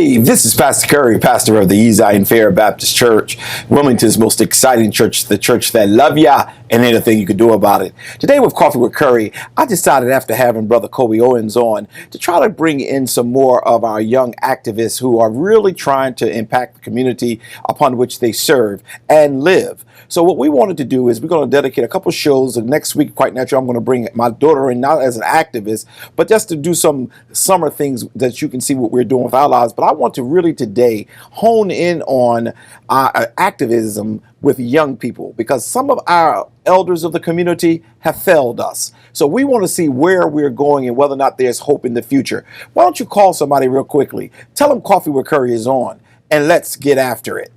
Hey, this is Pastor Curry, pastor of the Zion Fair Baptist Church, Wilmington's most exciting church, the church that love ya and anything you can do about it. Today with Coffee with Curry, I decided after having Brother Kobe Owens on to try to bring in some more of our young activists who are really trying to impact the community upon which they serve and live. So what we wanted to do is we're going to dedicate a couple shows. Next week, quite naturally, I'm going to bring my daughter in, not as an activist, but just to do some summer things that you can see what we're doing with our lives. But I want to really today hone in on activism with young people, because some of our elders of the community have failed us. So we want to see where we're going and whether or not there's hope in the future. Why don't you call somebody real quickly? Tell them Coffee with Curry is on, and let's get after it.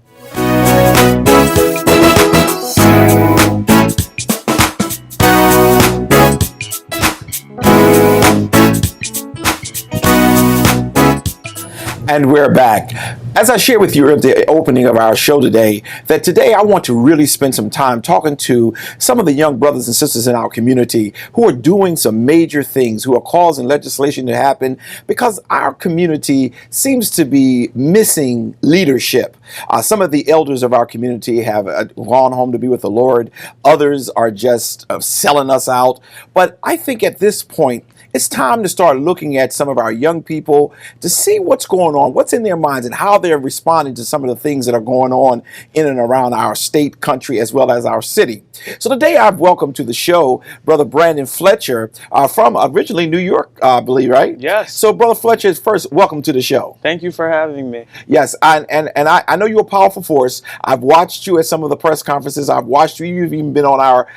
And we're back. As I shared with you at the opening of our show today, that today I want to really spend some time talking to some of the young brothers and sisters in our community who are doing some major things, who are causing legislation to happen, because our community seems to be missing leadership. Some of the elders of our community have gone home to be with the Lord. Others are just selling us out. But I think at this point, it's time to start looking at some of our young people to see what's going on, what's in their minds, and how they're responding to some of the things that are going on in and around our state, country, as well as our city. So today I've welcomed to the show Brother Branden Fletcher from originally New York, I believe, right? Yes. So Brother Fletcher, first, welcome to the show. Thank you for having me. Yes, I know you're a powerful force. I've watched you at some of the press conferences. I've watched you. You've even been on our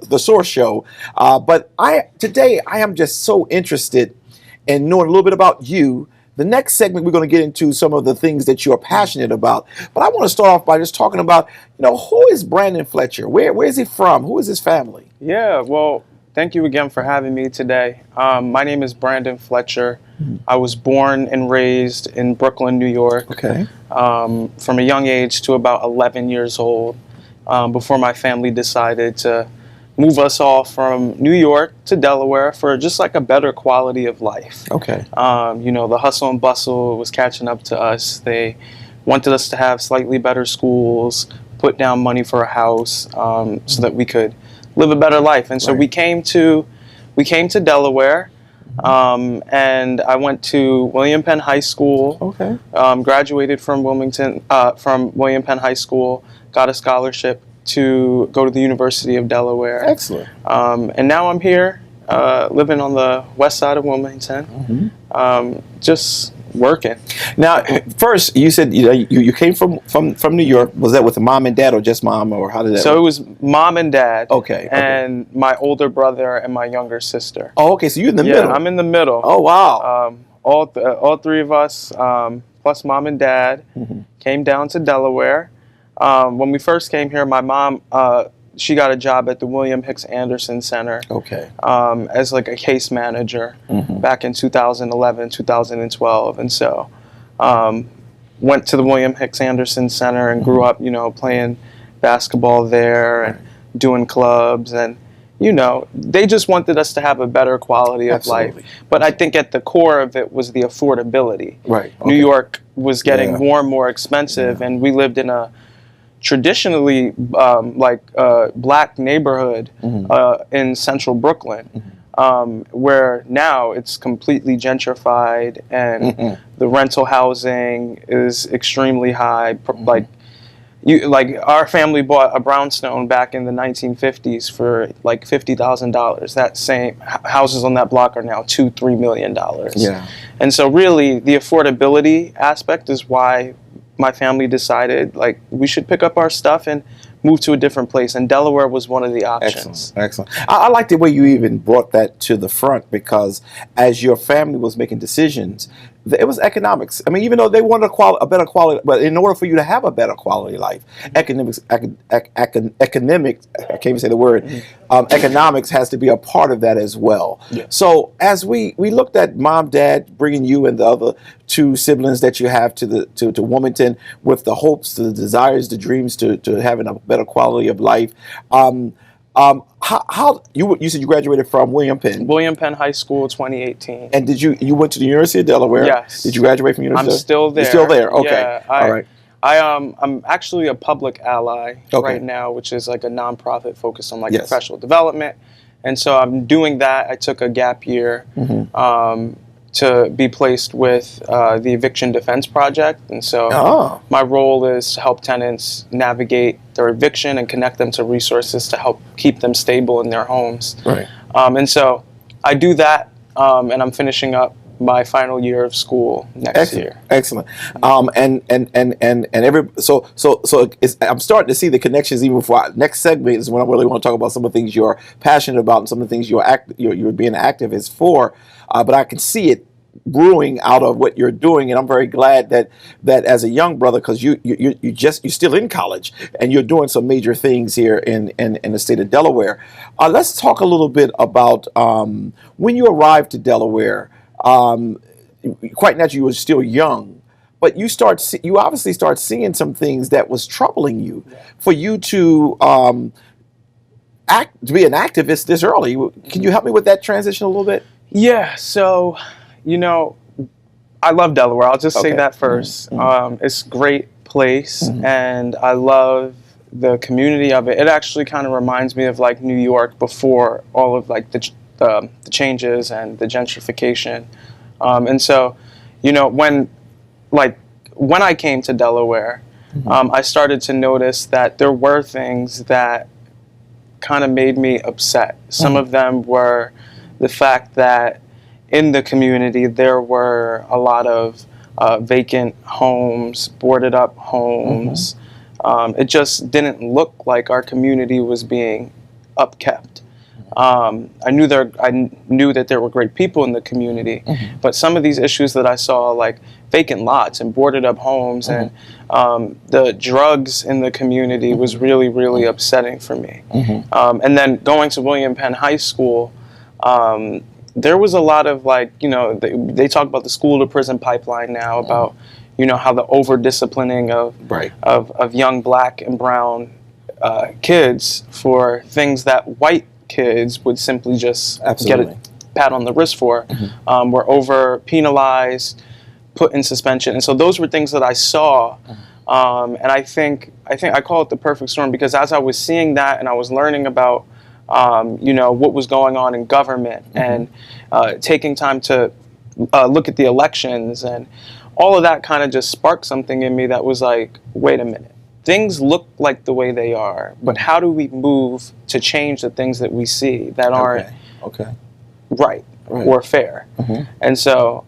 The Source show. But today I am just so interested in knowing a little bit about you. The next segment, we're going to get into some of the things that you're passionate about. But I want to start off by just talking about, who is Branden Fletcher? Where is he from? Who is his family? Yeah, well, thank you again for having me today. My name is Branden Fletcher. I was born and raised in Brooklyn, New York. Okay. From a young age to about 11 years old, before my family decided to move us all from New York to Delaware for just like a better quality of life. Okay. The hustle and bustle was catching up to us. They wanted us to have slightly better schools, put down money for a house, so that we could live a better life. And so Right. we came to Delaware, and I went to William Penn High School. Okay. Graduated from William Penn High School, got a scholarship to go to the University of Delaware. Excellent. And now I'm here, living on the west side of Wilmington, just working. Now, first, you said you came from New York. Was that with the mom and dad, or just mom, or how did that So work? it was mom and dad. Okay. And my older brother and my younger sister. Oh, okay. So you're in the middle. I'm in the middle. Oh, wow. All three of us, plus mom and dad, came down to Delaware. When we first came here, my mom, she got a job at the William Hicks Anderson Center. Okay. As like a case manager back in 2011, 2012. And so went to the William Hicks Anderson Center and grew up, playing basketball there and doing clubs. And, they just wanted us to have a better quality of Absolutely. life. But I think at the core of it was the affordability. Right. Okay. New York was getting Yeah. more and more expensive, and we lived in a traditionally black neighborhood in central Brooklyn, where now it's completely gentrified, and the rental housing is extremely high. Our family bought a brownstone back in the 1950s for like $50,000. That same houses on that block are now $2-3 million. Yeah. And so really the affordability aspect is why my family decided we should pick up our stuff and move to a different place. And Delaware was one of the options. Excellent. I like the way you even brought that to the front, because as your family was making decisions, it was economics. I mean, even though they wanted a better quality, but in order for you to have a better quality life, economics, I can't even say the word, economics has to be a part of that as well. Yeah. So as we looked at mom, dad, bringing you and the other two siblings that you have to Wilmington with the hopes, the desires, the dreams to having a better quality of life, How you said you graduated from William Penn, William Penn High School, 2018. and did you went to the University of Delaware? Yes. Did you graduate from University? I'm still there. You're still there. Okay. Yeah, All right. I'm actually a public ally right now, which is like a nonprofit focused on like professional development, and so I'm doing that. I took a gap year to be placed with the Eviction Defense Project, and so my role is to help tenants navigate their eviction and connect them to resources to help keep them stable in their homes. Right. And so I do that, and I'm finishing up my final year of school next year. Excellent. I'm starting to see the connections even before next segment is when I really want to talk about some of the things you're passionate about and some of the things you're being activist for. But I can see it brewing out of what you're doing, and I'm very glad that as a young brother, because you're still in college and you're doing some major things here in the state of Delaware. Let's talk a little bit about when you arrived to Delaware. Quite naturally, you were still young, but you obviously start seeing some things that was troubling you. For you to be an activist this early, can you help me with that transition a little bit? Yeah. So, I love Delaware. I'll just say that first. It's a great place, and I love the community of it. It actually kind of reminds me of like New York before all of like the changes and the gentrification. And so, when I came to Delaware, I started to notice that there were things that kind of made me upset. Some of them were the fact that in the community there were a lot of vacant homes, boarded up homes. It just didn't look like our community was being upkept. I knew that there were great people in the community, but some of these issues that I saw, like vacant lots and boarded up homes and the drugs in the community, was really, really upsetting for me. And then going to William Penn High School, there was a lot of they talk about the school to prison pipeline now, about how the over disciplining of young black and brown kids for things that white kids would simply just get a pat on the wrist for, were over penalized, put in suspension. And so those were things that I saw. And I think I call it the perfect storm, because as I was seeing that and I was learning about what was going on in government and taking time to look at the elections, and all of that kind of just sparked something in me that was like, wait a minute. Things look like the way they are, but how do we move to change the things that we see that aren't right or fair? And so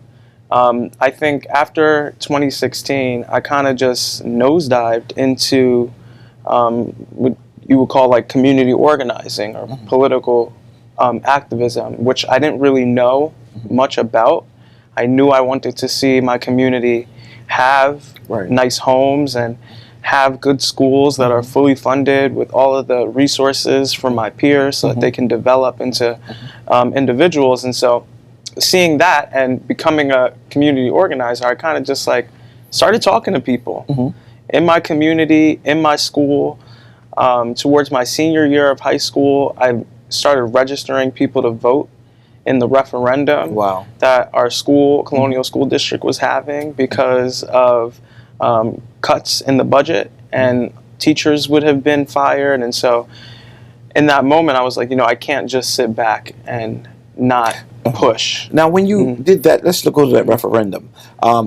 I think after 2016, I kind of just nosedived into what you would call like community organizing or political activism, which I didn't really know much about. I knew I wanted to see my community have nice homes and have good schools that are fully funded with all of the resources for my peers so that they can develop into individuals. And so seeing that and becoming a community organizer, I kind of just like started talking to people in my community, in my school. Towards my senior year of high school, I started registering people to vote in the referendum that our school, Colonial School District, was having because of cuts in the budget, and teachers would have been fired. And so in that moment, I was like, I can't just sit back and not push. Now, when you did that, let's go to that referendum.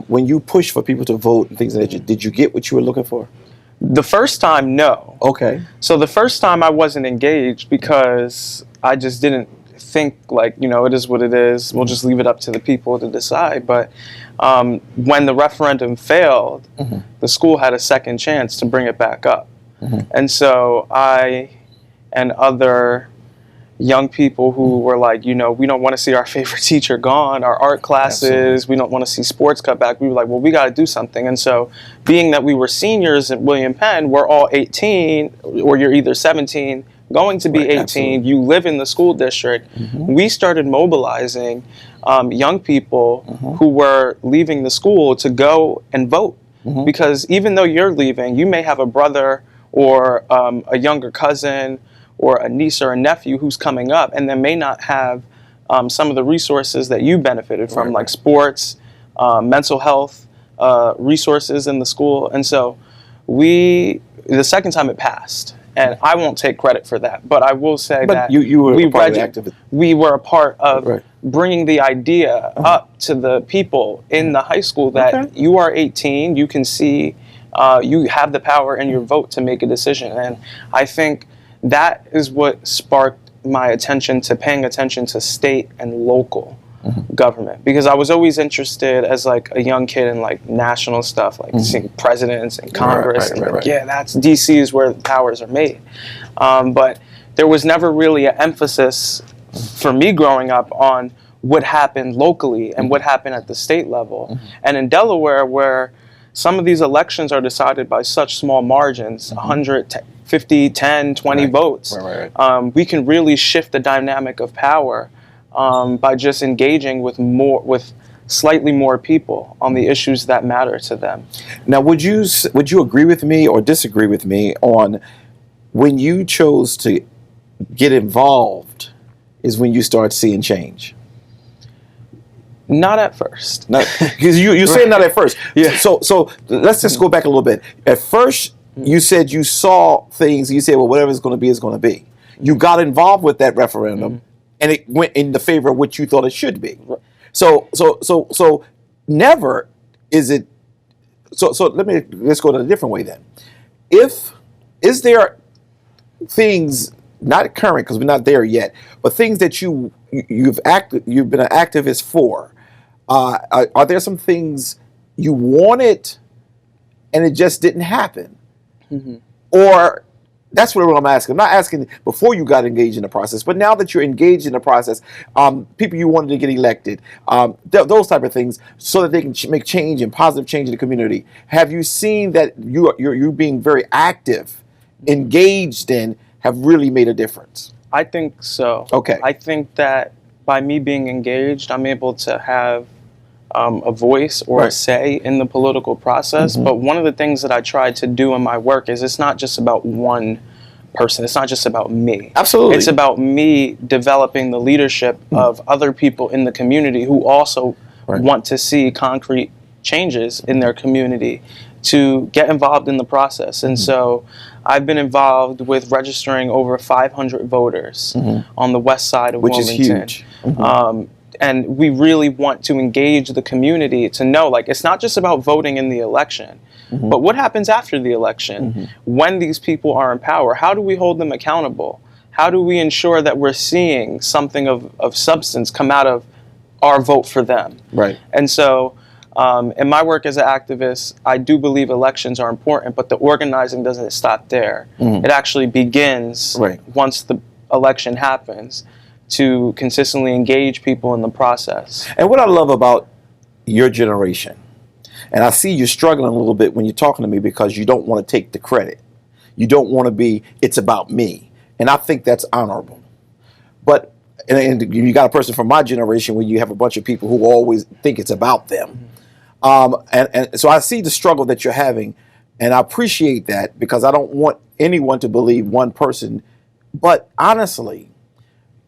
When you pushed for people to vote and things like that, did you get what you were looking for? The first time, no. Okay. So the first time I wasn't engaged because I just didn't think like, it is what it is. We'll just leave it up to the people to decide. But when the referendum failed, the school had a second chance to bring it back up. And so I and other young people who were like, we don't want to see our favorite teacher gone, our art classes, we don't want to see sports cut back. We were like, well, we got to do something. And so being that we were seniors at William Penn, we're all 18, or you're either 17, going to be 18, you live in the school district. We started mobilizing young people who were leaving the school to go and vote. Because even though you're leaving, you may have a brother or a younger cousin or a niece or a nephew who's coming up and then may not have some of the resources that you benefited from, like sports, mental health resources in the school. And so the second time it passed, and I won't take credit for that, but I will say that you were a part of the we were a part of bringing the idea up to the people in the high school that you are 18, you can see, you have the power in your vote to make a decision. And I think that is what sparked my attention to paying attention to state and local government, because I was always interested as like a young kid in like national stuff, like seeing presidents and Congress, yeah, that's DC is where the powers are made. But there was never really an emphasis for me growing up on what happened locally and what happened at the state level. And in Delaware, where some of these elections are decided by such small margins, 150, 10, 20 votes, we can really shift the dynamic of power by just engaging with slightly more people on the issues that matter to them. Now, would you agree with me or disagree with me on when you chose to get involved is when you start seeing change? Not at first. Because you're saying not at first. Yeah. So let's just go back a little bit. At first, you said you saw things. You said, well, whatever it's going to be is going to be. You got involved with that referendum, and it went in the favor of what you thought it should be. So never is it. So let's go to a different way then. Is there things not current, because we're not there yet, but things that you've been an activist for? Are there some things you wanted and it just didn't happen? Or that's what I'm asking. I'm not asking before you got engaged in the process, but now that you're engaged in the process, people you wanted to get elected, those type of things, so that they can make change and positive change in the community. Have you seen that you're being very active, engaged in, have really made a difference? I think so. Okay. I think that by me being engaged, I'm able to have a voice or a say in the political process. But one of the things that I try to do in my work is it's not just about one person. It's not just about me. Absolutely. It's about me developing the leadership of other people in the community who also want to see concrete changes in their community to get involved in the process. And so I've been involved with registering over 500 voters on the west side of Wilmington. Which is huge. And we really want to engage the community to know, like, it's not just about voting in the election, but what happens after the election? When these people are in power, how do we hold them accountable? How do we ensure that we're seeing something of substance come out of our vote for them? And so in my work as an activist, I do believe elections are important, but the organizing doesn't stop there. It actually begins once the election happens, to consistently engage people in the process. And what I love about your generation, and I see you struggling a little bit when you're talking to me, because you don't want to take the credit. You don't want to be, it's about me. And I think that's honorable. But and you got a person from my generation where you have a bunch of people who always think it's about them. And so I see the struggle that you're having, and I appreciate that, because I don't want anyone to believe one person. But honestly,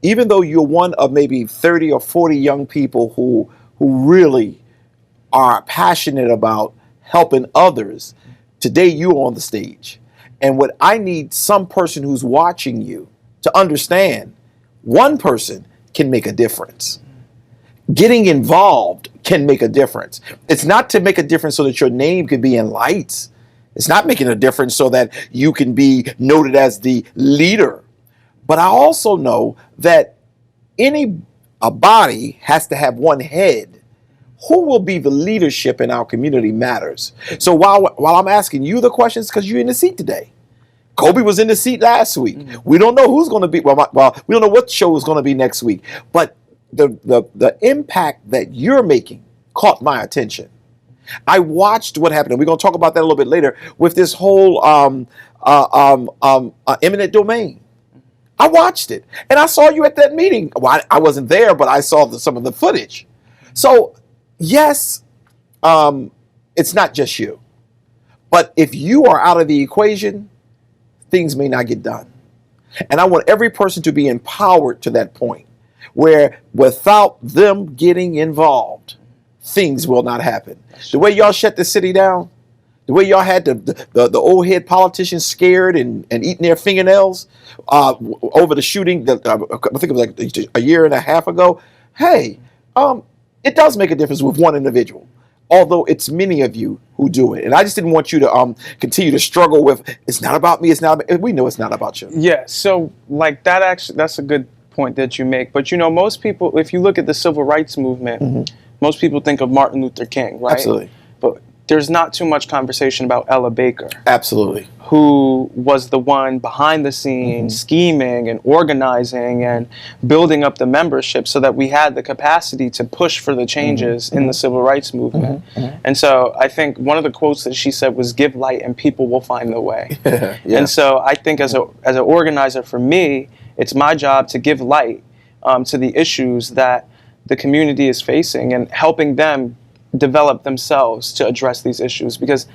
even though you're one of maybe 30 or 40 young people who really are passionate about helping others, today you're on the stage. And what I need some person who's watching you to understand, one person can make a difference. Getting involved can make a difference. It's not to make a difference so that your name can be in lights. It's not making a difference so that you can be noted as the leader. But I also know that a body has to have one head. Who will be the leadership in our community matters. So while I'm asking you the questions, because you're in the seat today. Kobe was in the seat last week. We don't know who's going to be. Well, we don't know what show is going to be next week. But the impact that you're making caught my attention. I watched what happened, and we're going to talk about that a little bit later, with this whole eminent domain. I watched it, and I saw you at that meeting. Well, I wasn't there, but I saw some of the footage. So, yes, it's not just you. But if you are out of the equation, things may not get done. And I want every person to be empowered to that point where without them getting involved, things will not happen. The way y'all shut the city down, the way y'all had the old head politicians scared and eating their fingernails over the shooting, I think it was like a year and a half ago. Hey, it does make a difference with one individual, although it's many of you who do it. And I just didn't want you to continue to struggle with, it's not about me, it's not about, we know it's not about you. Yeah, so like that actually, that's a good point that you make. But you know, most people, if you look at the civil rights movement, most people think of Martin Luther King, right? Absolutely. But there's not too much conversation about Ella Baker. Absolutely. Who was the one behind the scenes scheming and organizing and building up the membership so that we had the capacity to push for the changes in the civil rights movement. And so I think one of the quotes that she said was, "Give light and people will find the way." Yeah. And so I think as an organizer, for me, it's my job to give light to the issues that the community is facing and helping them develop themselves to address these issues. Because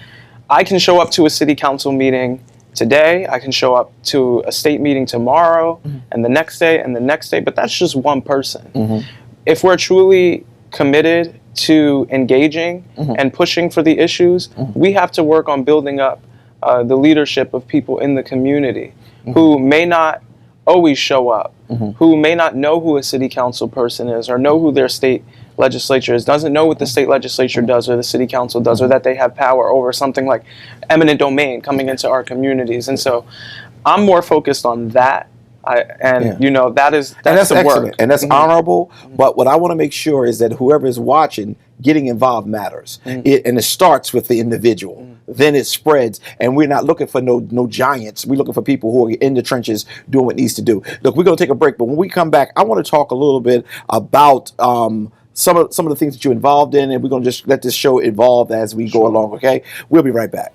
I can show up to a city council meeting today, I can show up to a state meeting tomorrow, and the next day, and the next day, but that's just one person. If we're truly committed to engaging and pushing for the issues, we have to work on building up the leadership of people in the community who may not always show up, who may not know who a city council person is or know who their state legislature is, doesn't know what the state legislature does or the city council does, or that they have power over something like eminent domain coming into our communities. And so I'm more focused on that. You know, that's the excellent work. and that's honorable. But what I want to make sure is that whoever is watching, getting involved matters. And it starts with the individual. Then it spreads, and we're not looking for no giants. We're looking for people who are in the trenches doing what needs to do. Look, we're going to take a break, but when we come back, I want to talk a little bit about some of the things that you're involved in, and we're going to just let this show evolve as we go along. Okay, we'll be right back.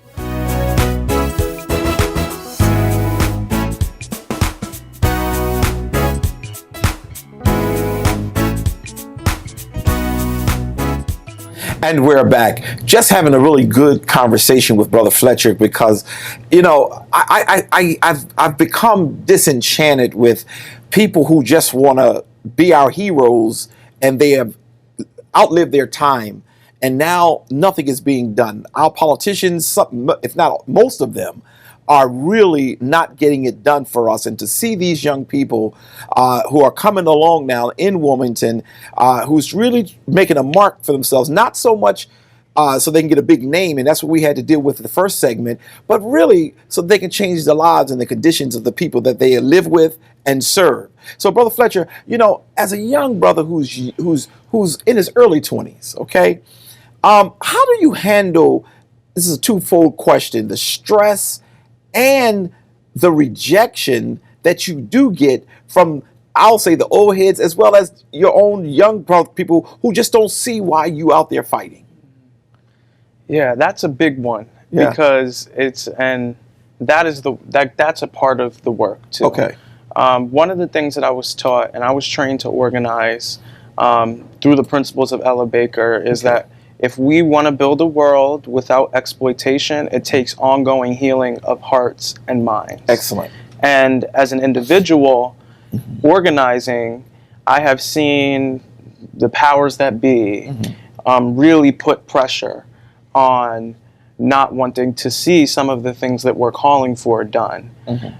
And we're back. Just having a really good conversation with Brother Fletcher because, you know, I've become disenchanted with people who just want to be our heroes, and they have outlived their time, and now nothing is being done. Our politicians, if not most of them, are really not getting it done for us. And to see these young people who are coming along now in Wilmington, who's really making a mark for themselves, not so much so they can get a big name, and that's what we had to deal with in the first segment, but really so they can change the lives and the conditions of the people that they live with and serve. So, Brother Fletcher, you know, as a young brother who's in his early 20s, okay, how do you handle, this is a twofold question, the stress and the rejection that you do get from, I'll say, the old heads as well as your own young people who just don't see why you out there fighting? Yeah, that's a big one because that's a part of the work too. Okay. One of the things that I was taught and I was trained to organize through the principles of Ella Baker is that if we want to build a world without exploitation, it takes ongoing healing of hearts and minds. Excellent. And as an individual organizing, I have seen the powers that be really put pressure on not wanting to see some of the things that we're calling for done.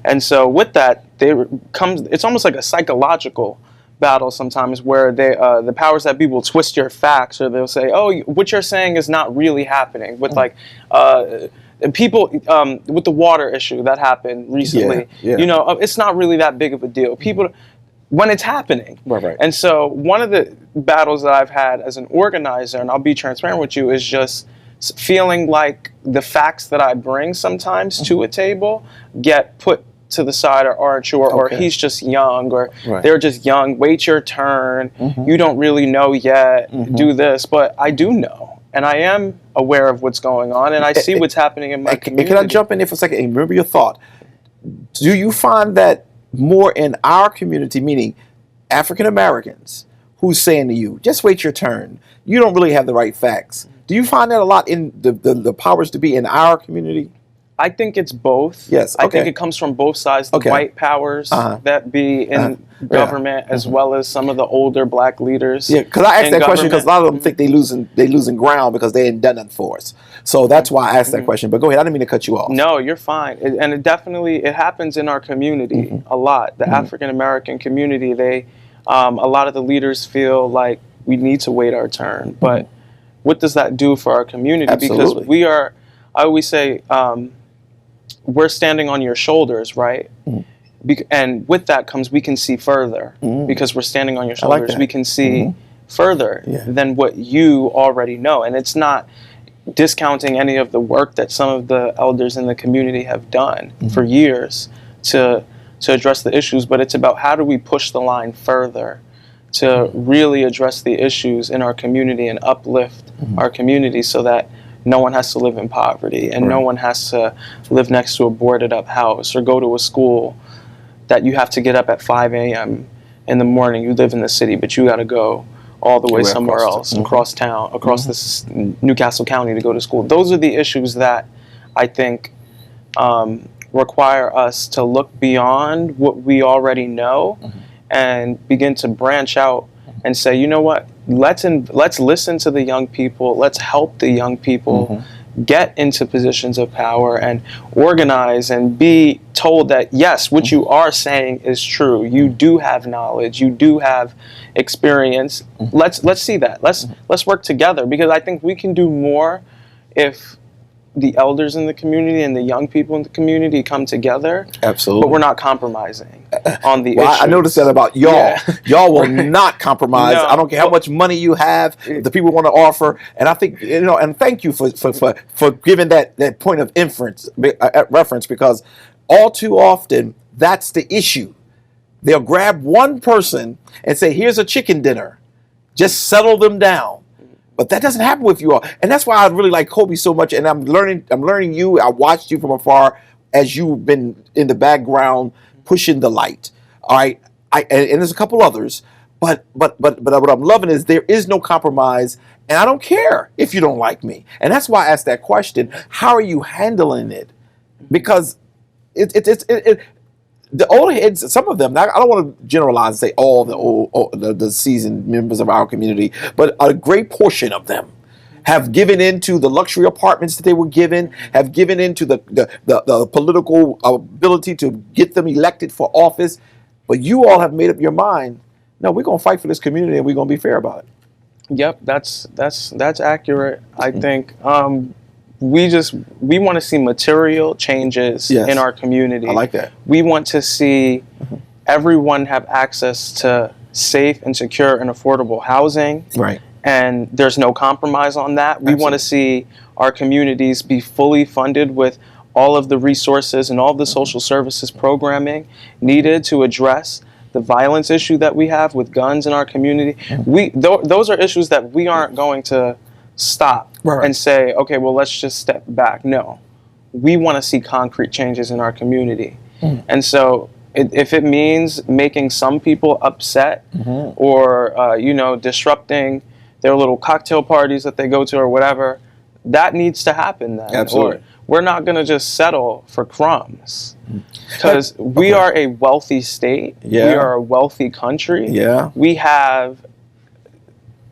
And so with that, it's almost like a psychological battle sometimes where the powers that be will twist your facts, or they'll say, oh, what you're saying is not really happening. With like people with the water issue that happened recently, you know, it's not really that big of a deal. People, when it's happening. Right. And so one of the battles that I've had as an organizer, and I'll be transparent with you, is just feeling like the facts that I bring sometimes to a table get put to the side or aren't sure, or he's just young, or they're just young, wait your turn, you don't really know yet, do this. But I do know, and I am aware of what's going on, and I see what's happening in my community. Can I jump in there for a second and remember your thought? Do you find that more in our community, meaning African Americans, who's saying to you, just wait your turn, you don't really have the right facts? Do you find that a lot in the powers to be in our community? I think it's both. Yes, I okay. think it comes from both sides. The Okay. white powers that be in government, as well as some of the older black leaders. Yeah, because I asked in that question because a government. lot of them think they losing ground because they ain't done nothing for us. So that's why I asked that question. But go ahead. I didn't mean to cut you off. No, you're fine. And it definitely, it happens in our community a lot. The African American community, they, a lot of the leaders feel like we need to wait our turn. But what does that do for our community? Absolutely. Because we are, I always say, we're standing on your shoulders, right? And with that comes, we can see further because we're standing on your I like shoulders. that. We can see further than what you already know. And it's not discounting any of the work that some of the elders in the community have done for years to address the issues, but it's about how do we push the line further to really address the issues in our community and uplift our community so that no one has to live in poverty and no one has to live next to a boarded up house or go to a school that you have to get up at 5 a.m. in the morning. You live in the city, but you got to go all the way somewhere else, across town, across this Newcastle County to go to school. Those are the issues that I think require us to look beyond what we already know and begin to branch out and say, you know what, let's listen to the young people, let's help the young people get into positions of power and organize and be told that, yes, what you are saying is true. You do have knowledge, you do have experience. Let's see that. Let's work together, because I think we can do more if the elders in the community and the young people in the community come together. Absolutely. But we're not compromising on the Well, issues. I noticed that about y'all. Yeah. Y'all will not compromise. No. I don't care how much money you have, the people want to offer. And I think, and thank you for giving that point of reference, because all too often that's the issue. They'll grab one person and say, here's a chicken dinner. Just settle them down. But that doesn't happen with you all. And that's why I really like Kobe so much. And I'm learning you. I watched you from afar as you've been in the background pushing the light. All right. And there's a couple others. But what I'm loving is there is no compromise. And I don't care if you don't like me. And that's why I asked that question. How are you handling it? Because the old heads, some of them, I don't want to generalize and say all the seasoned members of our community, but a great portion of them have given into the luxury apartments that they were given, have given into the political ability to get them elected for office. But you all have made up your mind, no, we're going to fight for this community and we're going to be fair about it. Yep, that's accurate. I think we want to see material changes in our community. I like that. We want to see everyone have access to safe and secure and affordable housing. Right. And there's no compromise on that. We want to see our communities be fully funded with all of the resources and all of the social services programming needed to address the violence issue that we have with guns in our community. Those are issues that we aren't going to stop and say, okay, well, let's just step back. No, we want to see concrete changes in our community. And so if it means making some people upset or, disrupting their little cocktail parties that they go to or whatever, that needs to happen then. Absolutely. Or we're not going to just settle for crumbs, because we are a wealthy state. Yeah. We are a wealthy country. Yeah. We have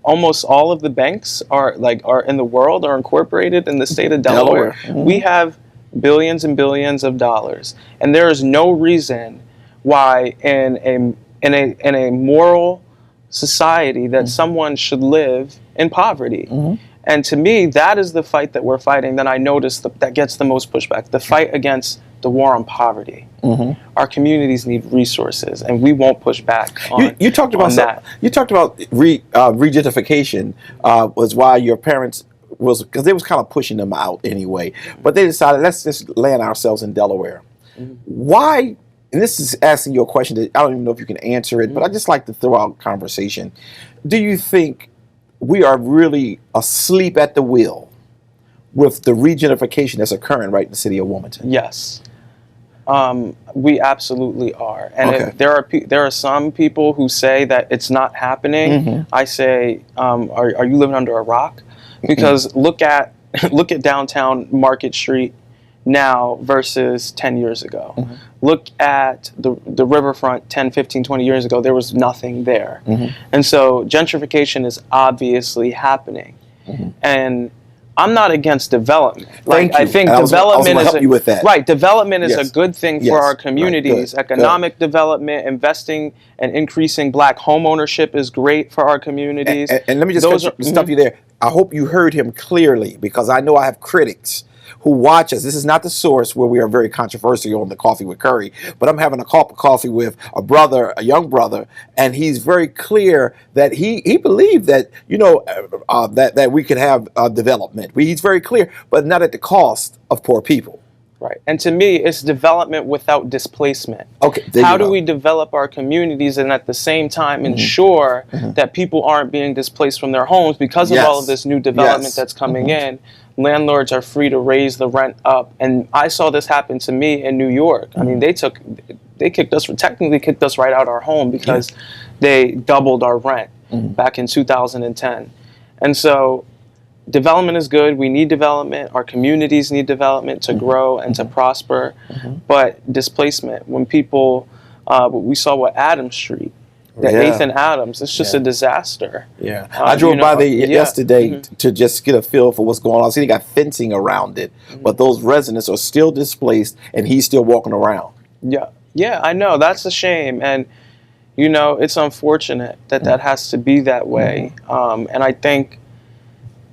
almost all of the banks are in the world are incorporated in the state of Delaware. We have billions and billions of dollars, and there is no reason why in a moral society that someone should live in poverty. And to me, that is the fight that we're fighting that I notice that gets the most pushback. The fight against the war on poverty. Our communities need resources, and we won't push back on, you talked about that. You talked about regentrification was why your parents because they was kind of pushing them out anyway. But they decided, let's just land ourselves in Delaware. Why? And this is asking you a question that I don't even know if you can answer it, but I just like to throw out conversation. Do you think we are really asleep at the wheel with the regentrification that's occurring right in the city of Wilmington? Yes. We absolutely are. And if there are some people who say that it's not happening, I say, are you living under a rock? Because look at downtown Market Street now versus 10 years ago. Look at the riverfront 10, 15, 20 years ago. There was nothing there. And so gentrification is obviously happening. And I'm not against development. Like, I think development is help you with that. Right. Development is Yes. a good thing Yes. for our Right. communities. Good. Economic development, investing and increasing Black home ownership is great for our communities. And let me just stop you there. I hope you heard him clearly, because I know I have critics who watch us. This is not the source where we are very controversial on the Coffee with Curry, but I'm having a cup of coffee with a brother, a young brother, and he's very clear that he believed that, that we could have development. He's very clear, but not at the cost of poor people. Right. And to me, it's development without displacement. Okay. How do we develop our communities and at the same time ensure that people aren't being displaced from their homes because of all of this new development that's coming in? Landlords are free to raise the rent up. And I saw this happen to me in New York. I mean, they technically kicked us right out of our home because they doubled our rent back in 2010. And so development is good. We need development. Our communities need development to grow and to prosper. But displacement, when people, we saw what Adams Street, the 8th and Adams, it's just a disaster. Yeah, I drove by there yesterday to just get a feel for what's going on. I see they got fencing around it, but those residents are still displaced, and he's still walking around. Yeah, I know. That's a shame. And, it's unfortunate that that has to be that way. And I think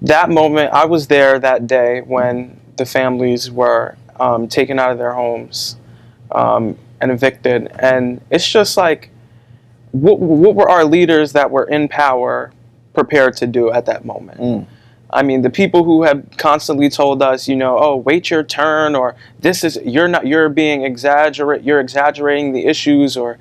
that moment, I was there that day when the families were taken out of their homes and evicted. And it's just like, what were our leaders that were in power prepared to do at that moment? I mean, the people who have constantly told us, oh, wait your turn, or you're exaggerating the issues, or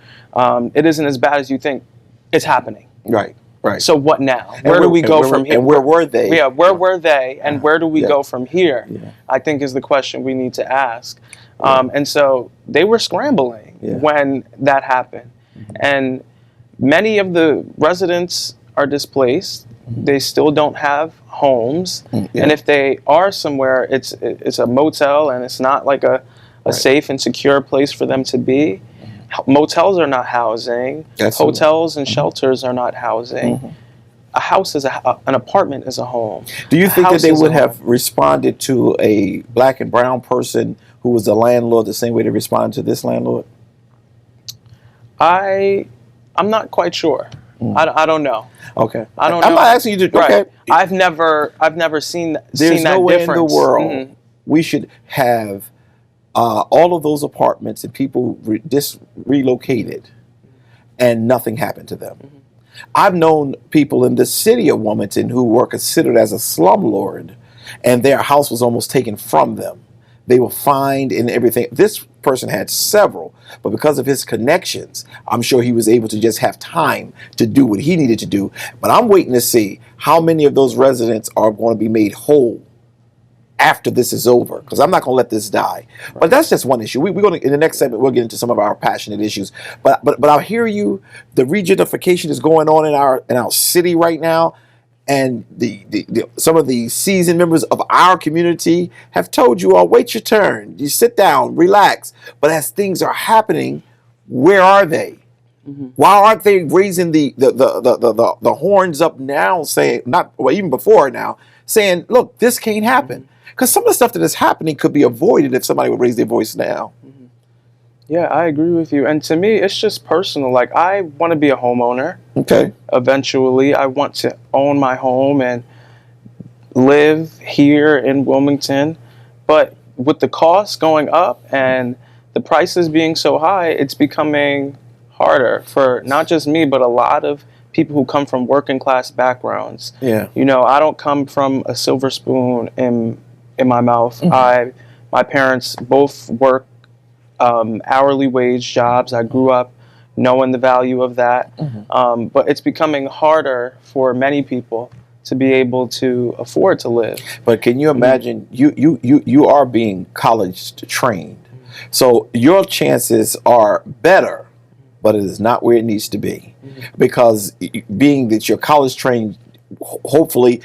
it isn't as bad as you think. It's happening. Right. So what now? Where do we go from here? And where were they? Yeah, where were they? And where do we go from here? I think is the question we need to ask. And so they were scrambling when that happened. And many of the residents are displaced. They still don't have homes. And if they are somewhere, it's a motel, and it's not like a safe and secure place for them to be. Motels are not housing. Hotels and shelters are not housing. A house is an apartment is a home. Do you think that they would have responded to a Black and brown person who was a landlord the same way they responded to this landlord? I'm not quite sure. I don't know. Okay. I don't know. I'm not asking you to. Okay. Right. I've never seen that difference. There's no way in the world we should have all of those apartments and people relocated and nothing happened to them. I've known people in the city of Wilmington who were considered as a slumlord, and their house was almost taken from them. They were fined and everything. This person had several, but because of his connections, I'm sure he was able to just have time to do what he needed to do. But I'm waiting to see how many of those residents are going to be made whole after this is over, because I'm not going to let this die. But that's just one issue. We're going to, in the next segment, we'll get into some of our passionate issues. But I'll hear you. The regentrification is going on in our city right now. And some of the seasoned members of our community have told you, wait your turn. You sit down, relax. But as things are happening, where are they? Why aren't they raising the horns up now, saying, even before now, saying, look, this can't happen? Because some of the stuff that is happening could be avoided if somebody would raise their voice now. Yeah, I agree with you. And to me, it's just personal. Like, I want to be a homeowner. Okay. Eventually, I want to own my home and live here in Wilmington. But with the costs going up and the prices being so high, it's becoming harder for not just me, but a lot of people who come from working class backgrounds. Yeah. I don't come from a silver spoon in my mouth. My parents both work hourly wage jobs. I grew up knowing the value of that. But it's becoming harder for many people to be able to afford to live. But can you imagine, you are being college trained. So your chances are better, but it is not where it needs to be. Because being that you're college trained, hopefully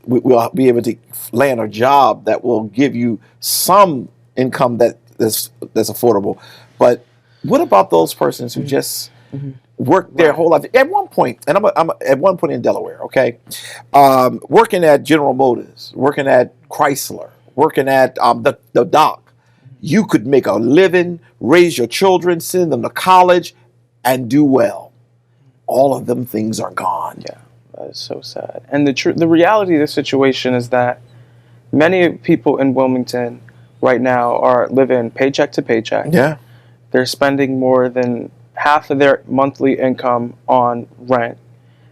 we'll be able to land a job that will give you some income that's affordable. But what about those persons who just worked their whole life? At one point, and I'm at one point in Delaware, okay, working at General Motors, working at Chrysler, working at the dock, you could make a living, raise your children, send them to college, and do well. All of them things are gone. Yeah, that is so sad. And the reality of the situation is that many people in Wilmington right now are living paycheck to paycheck. Yeah. They're spending more than half of their monthly income on rent.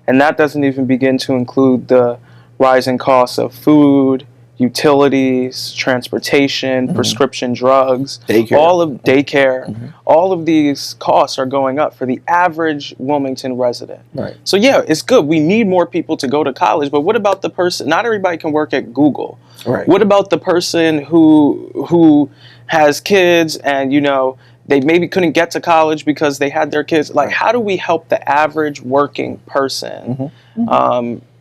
And that doesn't even begin to include the rising costs of food, utilities, transportation, prescription drugs, daycare. All of these costs are going up for the average Wilmington resident. Right. So yeah, it's good. We need more people to go to college, but what about the person? Not everybody can work at Google. Right. What about the person who has kids and they maybe couldn't get to college because they had their kids? Like, how do we help the average working person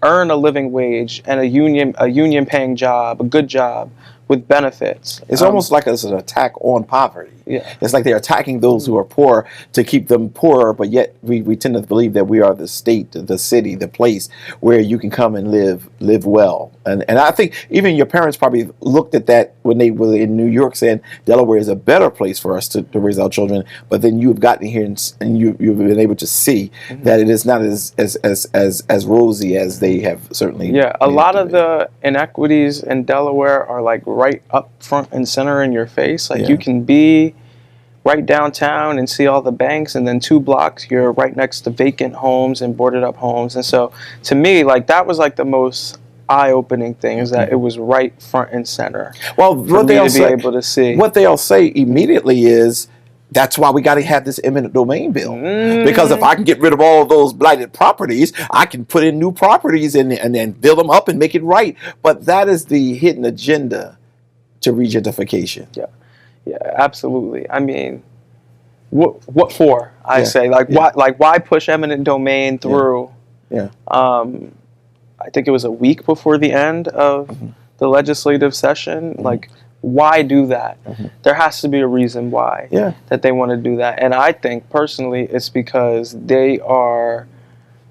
earn a living wage and a union paying job, a good job with benefits? It's almost like it's an attack on poverty. Yeah. It's like they're attacking those who are poor to keep them poorer, but yet we tend to believe that we are the state, the city, the place where you can come and live well. And I think even your parents probably looked at that when they were in New York, saying Delaware is a better place for us to raise our children. But then you've gotten here and you've been able to see that it is not as rosy as they have certainly. Yeah, a lot of the inequities in Delaware are like right up front and center in your face. Like you can be right downtown and see all the banks, and then 2 blocks you're right next to vacant homes and boarded up homes. And so to me, like, that was like the most eye-opening thing, is that it was right front and center. Well, what they'll say, able to see. What they'll say immediately is, that's why we got to have this eminent domain bill. Because if I can get rid of all of those blighted properties, I can put in new properties and then build them up and make it right. But that is the hidden agenda to regentrification. Yeah, absolutely. I mean, what for? I say, why push eminent domain through? Yeah. I think it was a week before the end of the legislative session. Like, why do that? There has to be a reason why that they want to do that. And I think personally it's because they are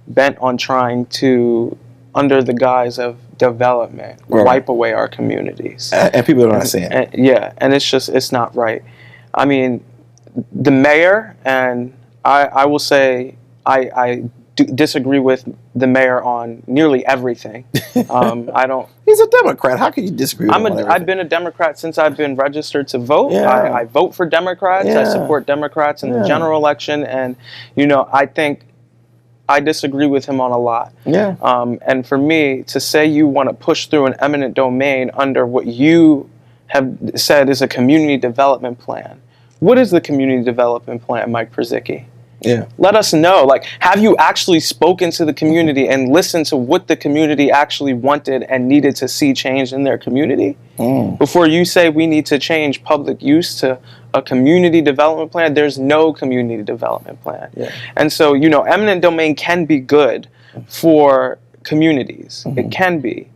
bent on trying to, under the guise of development, wipe away our communities. And people don't understand. And it's not right. I mean, the mayor, and I will say I disagree with the mayor on nearly everything. I don't. He's a Democrat. How can you disagree with him on everything? I've been a Democrat since I've been registered to vote. Yeah. I vote for Democrats. I support Democrats in the general election. And, I think I disagree with him on a lot. Yeah. And for me, to say you want to push through an eminent domain under what you have said is a community development plan. What is the community development plan, Mike Przicki? Yeah. Let us know. Like, have you actually spoken to the community and listened to what the community actually wanted and needed to see change in their community? Before you say we need to change public use to a community development plan, there's no community development plan. Yeah. And so, eminent domain can be good for communities. It can be.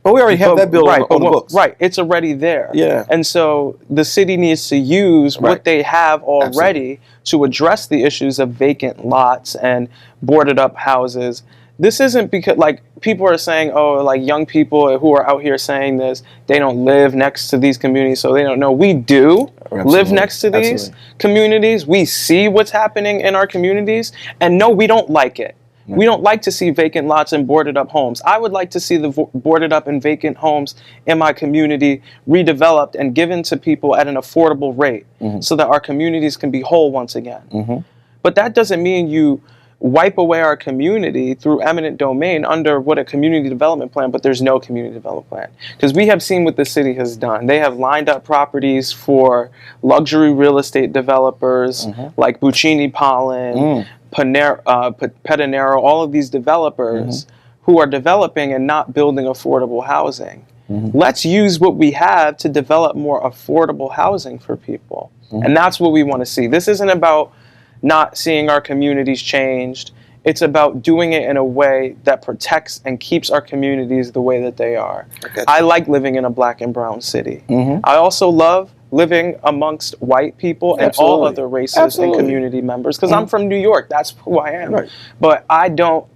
But we already have that bill on the books. Right, it's already there. Yeah. And so the city needs to use what they have already to address the issues of vacant lots and boarded up houses. This isn't because, like, people are saying, oh, like, young people who are out here saying this, they don't live next to these communities, so they don't know. We do live next to these communities. We see what's happening in our communities, and no, we don't like it. We don't like to see vacant lots and boarded up homes. I would like to see the boarded up and vacant homes in my community redeveloped and given to people at an affordable rate so that our communities can be whole once again. But that doesn't mean you wipe away our community through eminent domain under what a community development plan, but there's no community development plan. Because we have seen what the city has done. They have lined up properties for luxury real estate developers like Buccini Pollen, Pedinero, all of these developers who are developing and not building affordable housing. Let's use what we have to develop more affordable housing for people. And that's what we want to see. This isn't about not seeing our communities changed. It's about doing it in a way that protects and keeps our communities the way that they are. I like living in a black and brown city. I also love living amongst white people and all other races and community members, because I'm from New York. That's who I am. Right. But I don't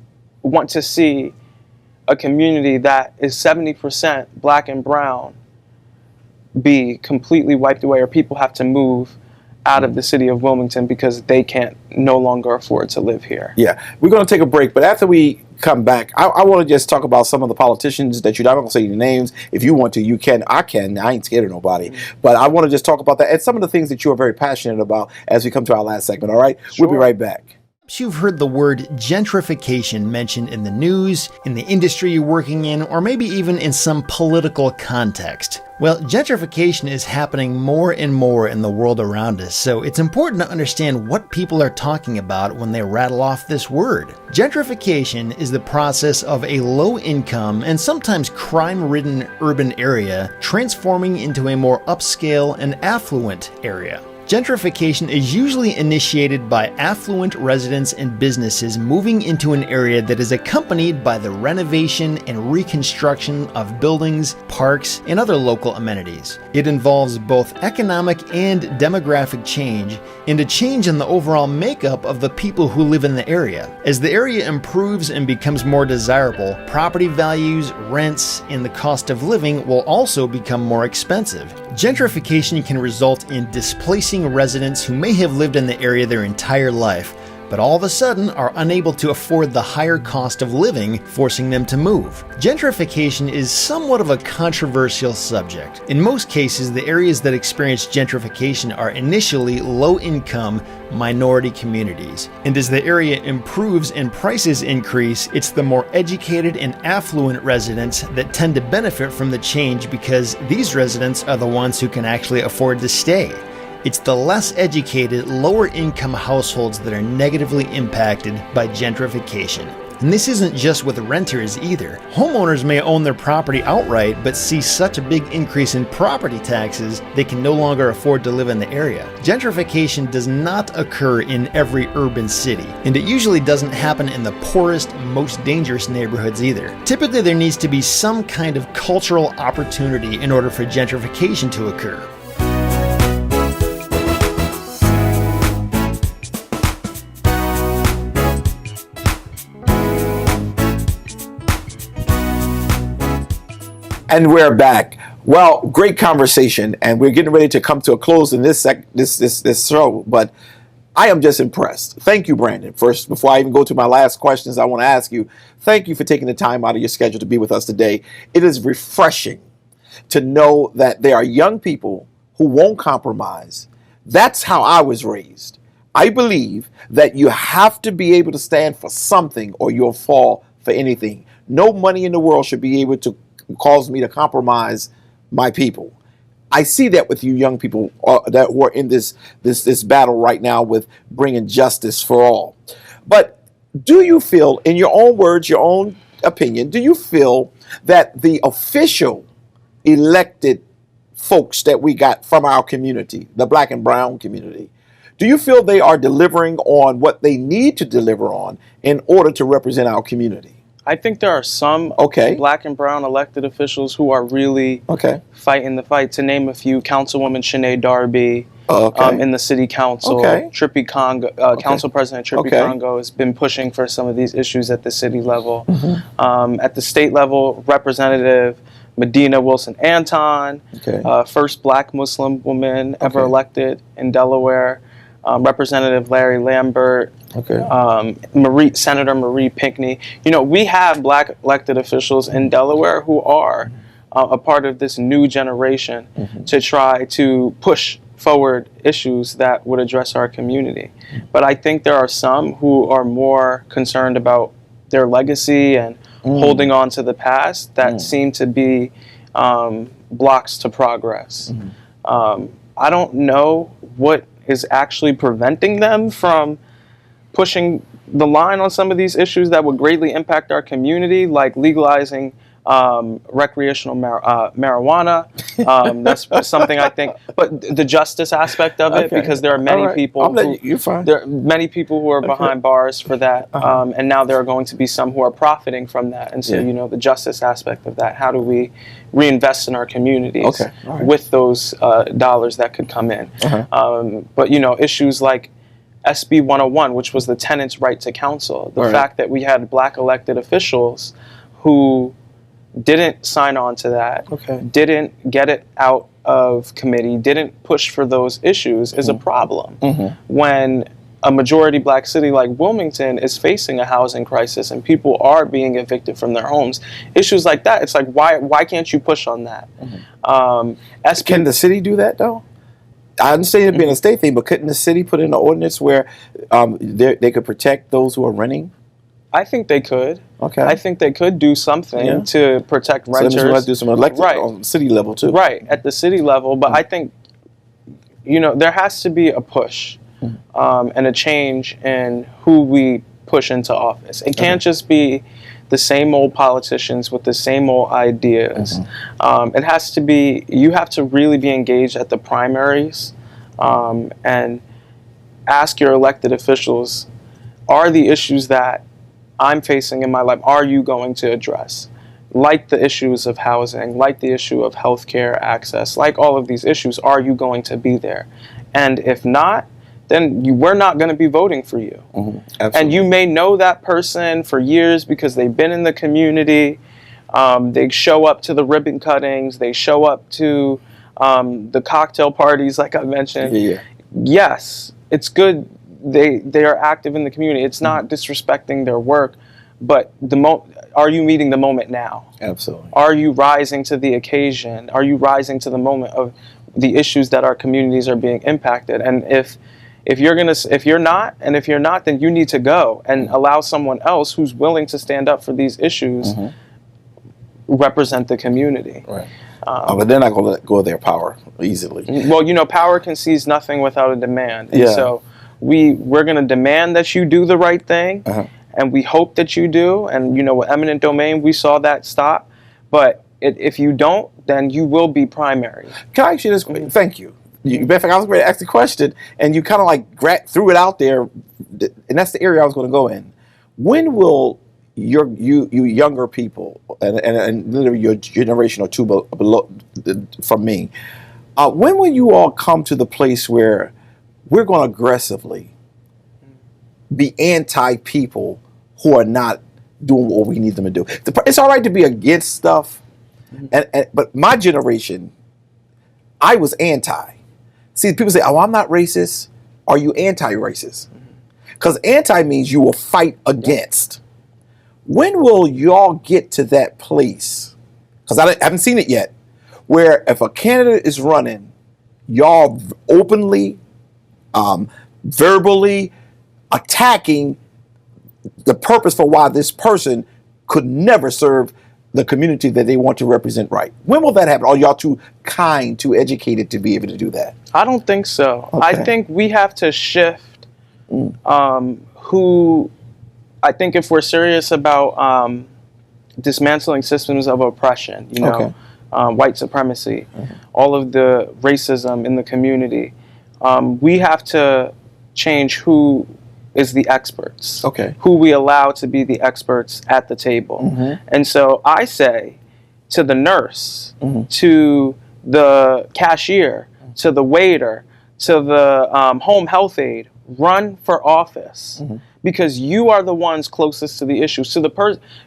want to see a community that is 70% black and brown be completely wiped away, or people have to move out of the city of Wilmington because they can't no longer afford to live here. Yeah, we're going to take a break, but after we come back, I want to just talk about some of the politicians that you're not going to say the names. If you want to, you can. I can. I ain't scared of nobody. But I want to just talk about that and some of the things that you are very passionate about as we come to our last segment, all right? Sure. We'll be right back. You've heard the word gentrification mentioned in the news, in the industry you're working in, or maybe even in some political context. Well, gentrification is happening more and more in the world around us, so it's important to understand what people are talking about when they rattle off this word. Gentrification is the process of a low-income and sometimes crime-ridden urban area transforming into a more upscale and affluent area. Gentrification is usually initiated by affluent residents and businesses moving into an area that is accompanied by the renovation and reconstruction of buildings, parks, and other local amenities. It involves both economic and demographic change and a change in the overall makeup of the people who live in the area. As the area improves and becomes more desirable, property values, rents, and the cost of living will also become more expensive. Gentrification can result in displacing residents who may have lived in the area their entire life, but all of a sudden are unable to afford the higher cost of living, forcing them to move. Gentrification is somewhat of a controversial subject. In most cases, the areas that experience gentrification are initially low-income minority communities. And as the area improves and prices increase, it's the more educated and affluent residents that tend to benefit from the change because these residents are the ones who can actually afford to stay. It's the less educated, lower income households that are negatively impacted by gentrification. And this isn't just with renters either. Homeowners may own their property outright but see such a big increase in property taxes they can no longer afford to live in the area. Gentrification does not occur in every urban city, and it usually doesn't happen in the poorest, most dangerous neighborhoods either. Typically, there needs to be some kind of cultural opportunity in order for gentrification to occur. And we're back. Well, great conversation, and we're getting ready to come to a close in this show. But I am just impressed. Thank you, Branden. First, before I even go to my last questions, I want to ask you, thank you for taking the time out of your schedule to be with us today. It is refreshing to know that there are young people who won't compromise. That's how I was raised. I believe that you have to be able to stand for something or you'll fall for anything. No money in the world should be able to cause me to compromise my people. I see that with you young people that were in this battle right now with bringing justice for all. But do you feel, in your own words, your own opinion, do you feel that the official elected folks that we got from our community, the black and brown community, do you feel they are delivering on what they need to deliver on in order to represent our community? I think there are some black and brown elected officials who are really fighting the fight. To name a few, Councilwoman Sinead Darby in the city council, Trippy Congo, Council President Trippy Congo has been pushing for some of these issues at the city level. At the state level, Representative Medina Wilson Anton, first black Muslim woman ever elected in Delaware. Representative Larry Lambert, Senator Marie Pinckney. You know, we have black elected officials in Delaware who are a part of this new generation to try to push forward issues that would address our community. But I think there are some who are more concerned about their legacy and holding on to the past that seem to be blocks to progress. I don't know what is actually preventing them from pushing the line on some of these issues that would greatly impact our community, like legalizing recreational marijuana. That's something I think, but the justice aspect of it, Okay. because there are All many right. people. I'm letting you're fine. There are many people who are behind bars for that, and now there are going to be some who are profiting from that. And so, Yeah. you know, the justice aspect of that. How do we reinvest in our communities Okay. All right. with those dollars that could come in? But, you know, issues like SB 101, which was the tenants' right to counsel, the fact that we had Black elected officials who didn't sign on to that, didn't get it out of committee, didn't push for those issues is a problem. When a majority Black city like Wilmington is facing a housing crisis and people are being evicted from their homes, issues like that, it's like, why can't you push on that? Can the city do that though? I understand it being a state thing, but couldn't the city put in an ordinance where they could protect those who are renting? I think they could. Okay. I think they could do something to protect renters. So that means we have to do some elected on city level too. Right, at the city level. But I think, you know, there has to be a push and a change in who we push into office. It can't just be the same old politicians with the same old ideas. It has to be, you have to really be engaged at the primaries and ask your elected officials, are the issues that I'm facing in my life, are you going to address? Like the issues of housing, like the issue of healthcare access, like all of these issues, are you going to be there? And if not, then we're not going to be voting for you. And you may know that person for years because they've been in the community. They show up to the ribbon cuttings. They show up to the cocktail parties, like I mentioned. Yes, it's good. They are active in the community. It's not disrespecting their work, but are you meeting the moment now? Absolutely. Are you rising to the occasion? Are you rising to the moment of the issues that our communities are being impacted? And if you're not, then you need to go and allow someone else who's willing to stand up for these issues represent the community. Right. But they're not going to let go of their power easily. Well, you know, power can seize nothing without a demand. And so we're going to demand that you do the right thing, and we hope that you do. And, you know, with eminent domain, we saw that stop. But if you don't, then you will be primary. Can I ask you this? Thank you. In fact, I was going to ask the question, and you kind of like threw it out there, and that's the area I was going to go in. When will you younger people, and literally your generation or two below from me, when will you all come to the place where we're going to aggressively be anti-people who are not doing what we need them to do? It's all right to be against stuff, but my generation, I was anti. See, people say, oh, I'm not racist. Are you anti-racist? Because anti means you will fight against. When will y'all get to that place? Because I haven't seen it yet, where if a candidate is running, y'all openly, verbally attacking the purpose for why this person could never serve the community that they want to represent right. When will that happen? Are y'all too kind, too educated to be able to do that? I don't think so. I think we have to shift who, I think if we're serious about dismantling systems of oppression, you know, white supremacy, all of the racism in the community, we have to change who is the experts, who we allow to be the experts at the table. And so I say to the nurse, to the cashier, to the waiter, to the home health aide, run for office. Because you are the ones closest to the issue. So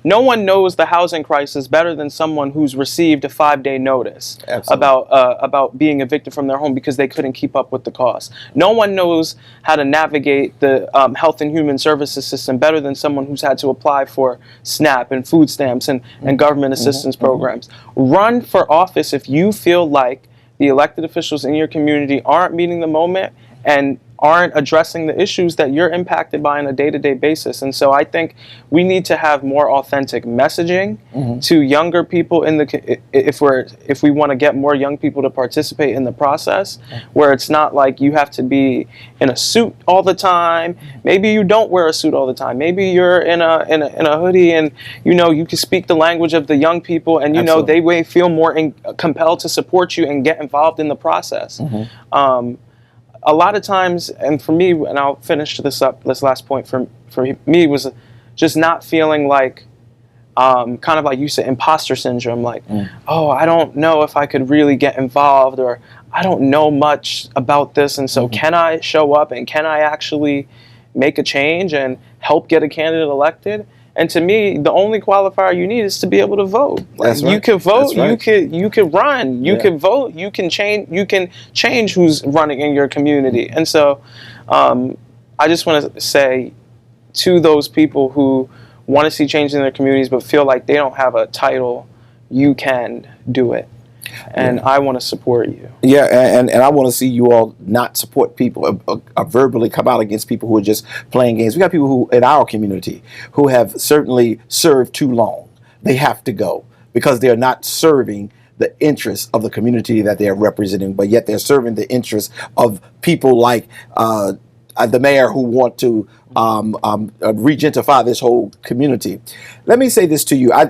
no one knows the housing crisis better than someone who's received a 5-day notice about being evicted from their home because they couldn't keep up with the cost. No one knows how to navigate the health and human services system better than someone who's had to apply for SNAP and food stamps and government assistance programs. Run for office if you feel like the elected officials in your community aren't meeting the moment and aren't addressing the issues that you're impacted by on a day-to-day basis. And so I think we need to have more authentic messaging to younger people if we want to get more young people to participate in the process, where it's not like you have to be in a suit all the time. Maybe you don't wear a suit all the time. Maybe you're in a hoodie, and you can speak the language of the young people, and they may feel more compelled to support you and get involved in the process. A lot of times, and for me, and I'll finish this last point for me, was just not feeling like, kind of like you said, imposter syndrome, like, oh, I don't know if I could really get involved, or I don't know much about this, and so can I show up, and can I actually make a change and help get a candidate elected? And to me, the only qualifier you need is to be able to vote. That's right. You can vote. That's right. You can run. You can vote. You can change. You can change who's running in your community. And so, I just want to say to those people who want to see change in their communities but feel like they don't have a title, you can do it. And I want to support you. Yeah, and I want to see you all not support people, verbally come out against people who are just playing games. We got people who in our community who have certainly served too long. They have to go because they're not serving the interests of the community that they're representing, but yet they're serving the interests of people like the mayor who want to regentrify this whole community. Let me say this to you. I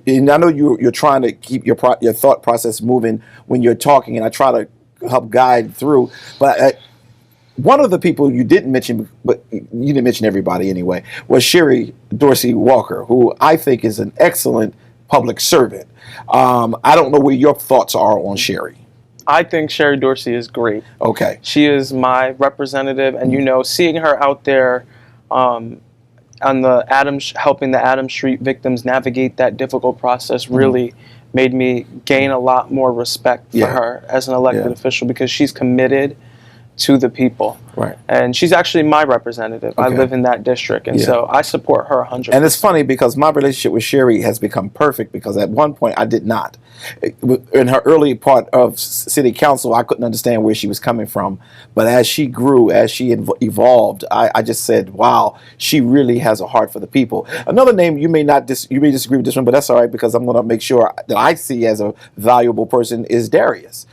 know you're trying to keep your thought process moving when you're talking, and I try to help guide through. But one of the people you didn't mention, but you didn't mention everybody anyway, was Sherry Dorsey Walker, who I think is an excellent public servant. I don't know where your thoughts are on Sherry. I think Sherry Dorsey is great. Okay. She is my representative, and seeing her out there on the helping the Adams Street victims navigate that difficult process really made me gain a lot more respect for her as an elected official, because she's committed to the people. Right. And she's actually my representative. I live in that district, and so I support her 100%. And it's funny because my relationship with Sherry has become perfect, because at one point I did not. In her early part of city council, I couldn't understand where she was coming from. But as she grew, as she evolved, I just said, wow, she really has a heart for the people. Another name, you may disagree with this one, but that's all right, because I'm going to make sure that I see as a valuable person is Darius.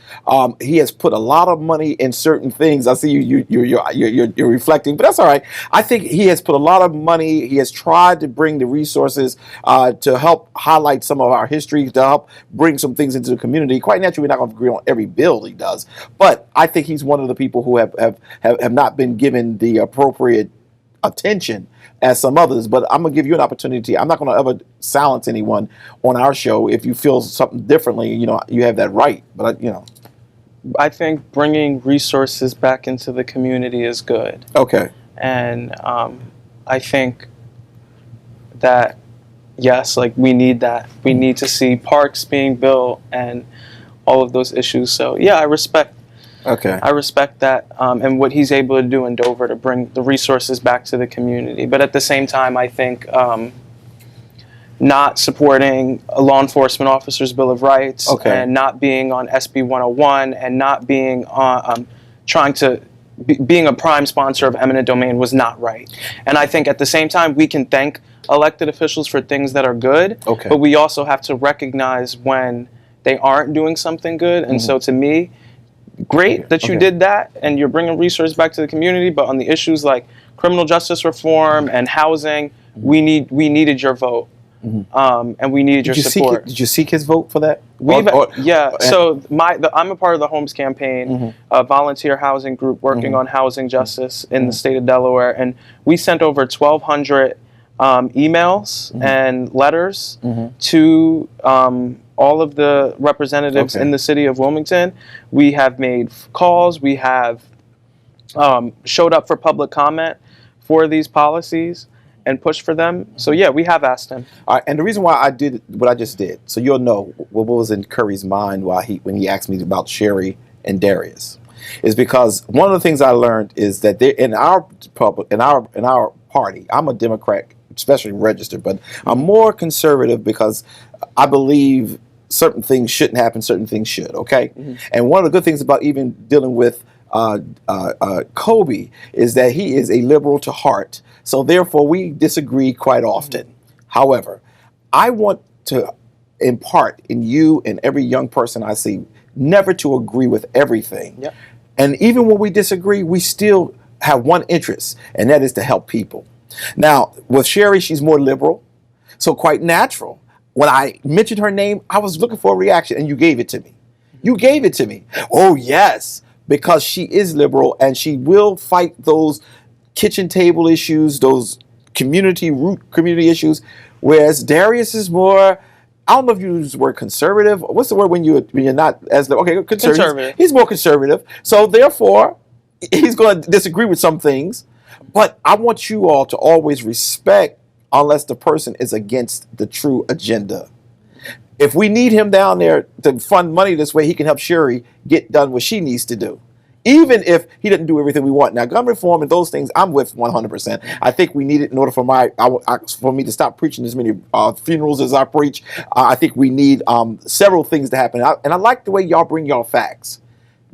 He has put a lot of money in certain things. I see you're reflecting, but that's all right. I think he has put a lot of money. He has tried to bring the resources to help highlight some of our history, to help bring some things into the community. Quite naturally, we're not going to agree on every bill he does, but I think he's one of the people who have not been given the appropriate attention as some others. But I'm going to give you an opportunity. I'm not going to ever silence anyone on our show. If you feel something differently, you have that right. But I think bringing resources back into the community is good. Okay. And I think that, yes, we need that. We need to see parks being built and all of those issues. So, yeah, I respect that and what he's able to do in Dover to bring the resources back to the community. But at the same time, I think not supporting a law enforcement officer's Bill of Rights and not being on SB 101 and not being being a prime sponsor of eminent domain was not right. And I think at the same time, we can thank elected officials for things that are good, but we also have to recognize when they aren't doing something good. And so to me, great that you did that and you're bringing resources back to the community, but on the issues like criminal justice reform and housing, we needed your vote. And we needed your support. Did you seek his vote for that? So I'm a part of the Homes Campaign, a volunteer housing group working on housing justice in the state of Delaware, and we sent over 1,200 emails and letters to all of the representatives in the city of Wilmington. We have made calls. We have showed up for public comment for these policies and push for them. So yeah, we have asked him. All right, and the reason why I did what I just did, so you'll know what was in Curry's mind when he asked me about Sherry and Darius, is because one of the things I learned is that in our party, I'm a Democrat, especially registered, but I'm more conservative because I believe certain things shouldn't happen, certain things should. Okay, and one of the good things about even dealing with Kobe is that he is a liberal to heart. So therefore, we disagree quite often. However, I want to impart in you and every young person I see never to agree with everything. Yep. And even when we disagree, we still have one interest, and that is to help people. Now, with Sherry, she's more liberal, so quite natural. When I mentioned her name, I was looking for a reaction, and you gave it to me. You gave it to me. Oh, yes, because she is liberal, and she will fight those kitchen table issues, those root community issues, whereas Darius is more, I don't know if you use the word conservative. What's the word when you're not as, okay, conservative. He's more conservative. So therefore, he's going to disagree with some things. But I want you all to always respect unless the person is against the true agenda. If we need him down there to fund money this way, he can help Sherry get done what she needs to do. Even if he didn't do everything we want. Now, gun reform and those things, I'm with 100%. I think we need it in order for for me to stop preaching as many funerals as I preach. I think we need several things to happen. And I like the way y'all bring y'all facts.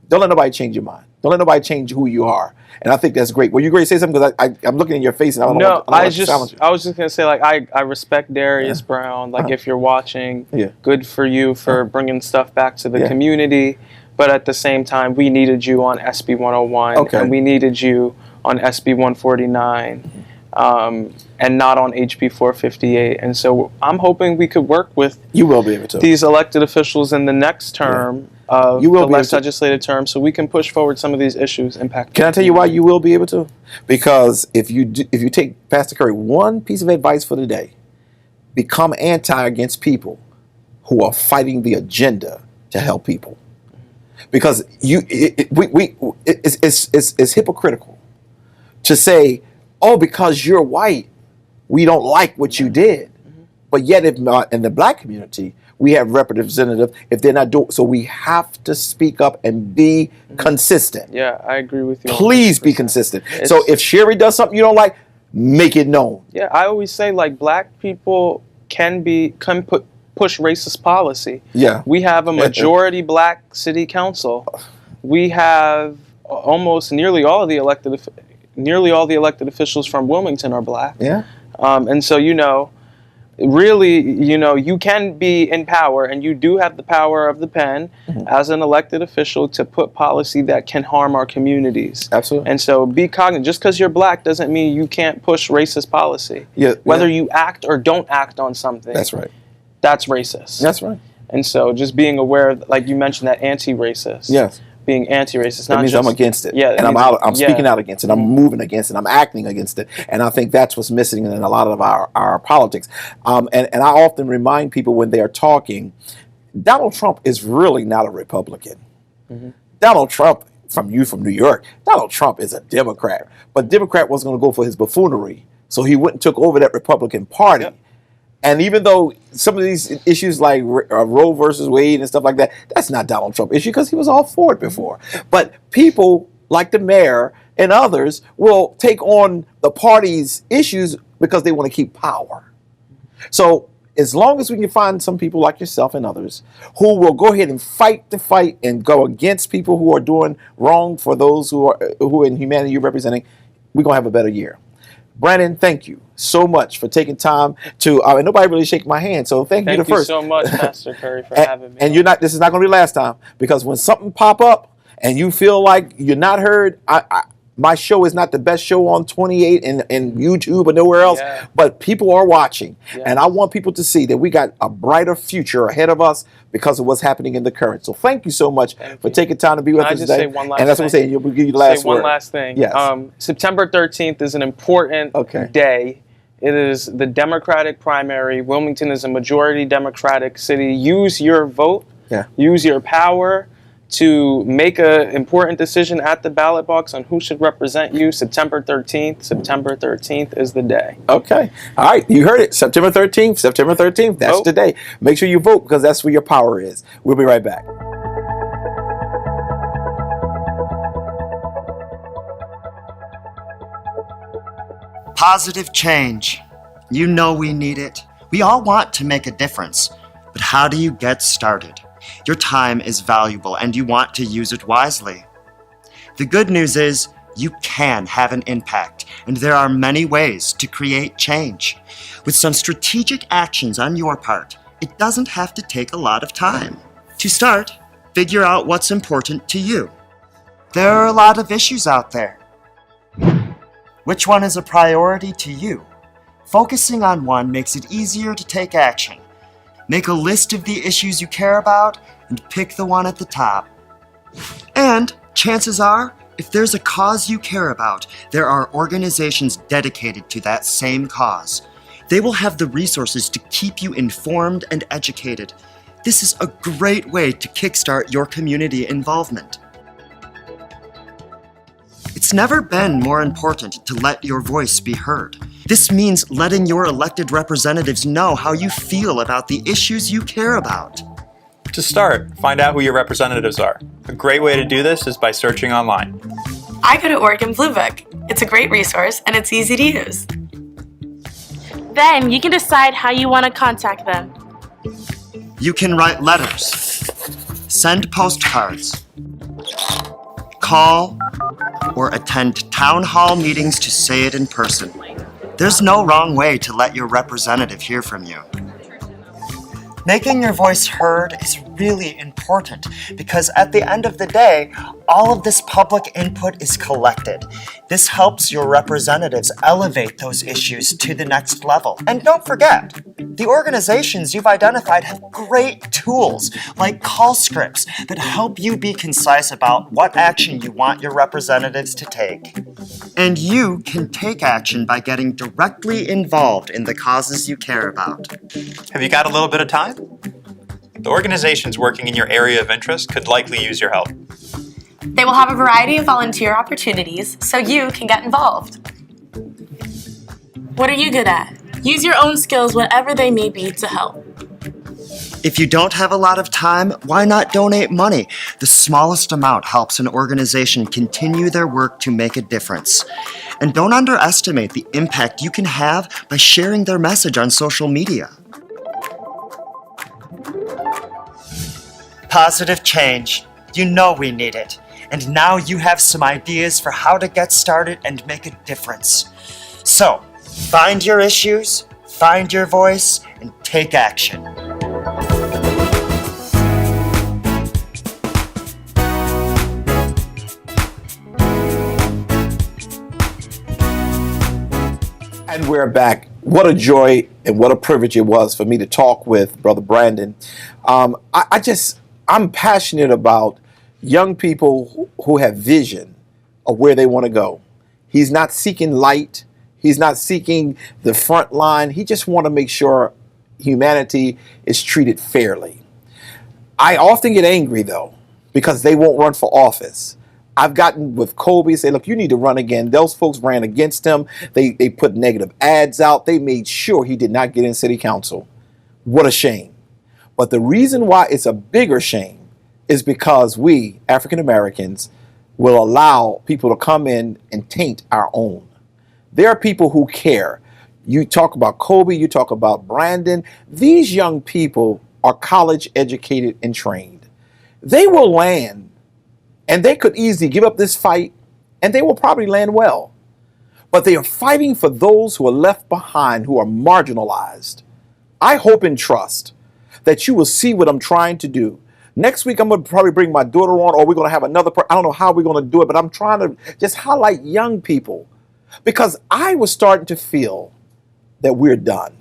Don't let nobody change your mind. Don't let nobody change who you are. And I think that's great. Were you going to say something? Because I'm looking in your face and I don't know. I was just going to say, like, I respect Darius Brown. Like, if you're watching, good for you for bringing stuff back to the community. But at the same time, we needed you on SB 101, and we needed you on SB 149, and not on HB 458. And so I'm hoping we could work with these elected officials in the next term of the legislative term, so we can push forward some of these issues impacting. Can I tell you why you will be able to? Because if you take Pastor Curry one piece of advice for the day, become anti against people who are fighting the agenda to help people. Because it's hypocritical to say, oh, because you're white, we don't like what you did. But yet, if not in the black community, we have representatives. If they're not doing, so we have to speak up and be consistent. Yeah, I agree with you. Please 100%. Be consistent. So if Sherry does something you don't like, make it known. Yeah, I always say, like, black people can push racist policy. Yeah. We have a majority black city council. We have almost nearly all the elected officials from Wilmington are black. Yeah. And so, really, you can be in power, and you do have the power of the pen as an elected official to put policy that can harm our communities. Absolutely. And so be cognizant. Just because you're black doesn't mean you can't push racist policy. Yeah. Whether you act or don't act on something. That's right. That's racist. That's right. And so just being aware of, like you mentioned, that anti-racist. Yes. Being anti-racist. That means I'm against it. Yeah. And I'm speaking out against it. I'm moving against it. I'm acting against it. And I think that's what's missing in a lot of our politics. And I often remind people when they are talking, Donald Trump is really not a Republican. Donald Trump, from New York, Donald Trump is a Democrat. But Democrat wasn't going to go for his buffoonery. So he went and took over that Republican Party. Yep. And even though some of these issues like Roe versus Wade and stuff like that, that's not Donald Trump issue because he was all for it before. But people like the mayor and others will take on the party's issues because they want to keep power. So as long as we can find some people like yourself and others who will go ahead and fight the fight and go against people who are doing wrong for those who in humanity you're representing, we're going to have a better year. Branden, thank you so much for taking time to, and nobody really shake my hand, so thank you the first. Thank you so much, Pastor Curry, for having me. And this is not going to be the last time, because when something pop up and you feel like you're not heard, my show is not the best show on 28 and YouTube or nowhere else, but people are watching. And I want people to see that we got a brighter future ahead of us because of what's happening in the current. So thank you so much for taking time to be with us today. Say one last and that's thing? What I'm saying. We'll give you the last word. One last thing. Yes. September 13th is an important day. It is the Democratic primary. Wilmington is a majority Democratic city. Use your vote. Use your power to make an important decision at the ballot box on who should represent you. September 13th. September 13th is the day. Okay. All right. You heard it. September 13th. September 13th. That's the day. Make sure you vote because that's where your power is. We'll be right back. Positive change. You know we need it. We all want to make a difference. But how do you get started? Your time is valuable and you want to use it wisely. The good news is you can have an impact, and there are many ways to create change. With some strategic actions on your part, it doesn't have to take a lot of time. To start, figure out what's important to you. There are a lot of issues out there. Which one is a priority to you? Focusing on one makes it easier to take action. Make a list of the issues you care about and pick the one at the top. And chances are, if there's a cause you care about, there are organizations dedicated to that same cause. They will have the resources to keep you informed and educated. This is a great way to kickstart your community involvement. It's never been more important to let your voice be heard. This means letting your elected representatives know how you feel about the issues you care about. To start, find out who your representatives are. A great way to do this is by searching online. I go to Oregon Blue Book. It's a great resource and it's easy to use. Then you can decide how you want to contact them. You can write letters, send postcards, call, or attend town hall meetings to say it in person. There's no wrong way to let your representative hear from you. Making your voice heard is really important because at the end of the day, all of this public input is collected. This helps your representatives elevate those issues to the next level. And don't forget, the organizations you've identified have great tools like call scripts that help you be concise about what action you want your representatives to take. And you can take action by getting directly involved in the causes you care about. Have you got a little bit of time? The organizations working in your area of interest could likely use your help. They will have a variety of volunteer opportunities so you can get involved. What are you good at? Use your own skills, whatever they may be, to help. If you don't have a lot of time, why not donate money? The smallest amount helps an organization continue their work to make a difference. And don't underestimate the impact you can have by sharing their message on social media. Positive change. You know we need it. And now you have some ideas for how to get started and make a difference. So, find your issues, find your voice, and take action. And we're back. What a joy and what a privilege it was for me to talk with Brother Branden. I'm passionate about young people who have vision of where they want to go. He's not seeking light. He's not seeking the front line. He just wants to make sure humanity is treated fairly. I often get angry, though, because they won't run for office. I've gotten with Kobe, say, look, you need to run again. Those folks ran against him. They put negative ads out. They made sure he did not get in city council. What a shame. But the reason why it's a bigger shame is because we, African Americans, will allow people to come in and taint our own. There are people who care. You talk about Kobe, you talk about Branden. These young people are college educated and trained. They will land, and they could easily give up this fight, and they will probably land well. But they are fighting for those who are left behind, who are marginalized. I hope and trust that you will see what I'm trying to do. Next week, I'm going to probably bring my daughter on, or we're going to have another I don't know how we're going to do it, but I'm trying to just highlight young people because I was starting to feel that we're done.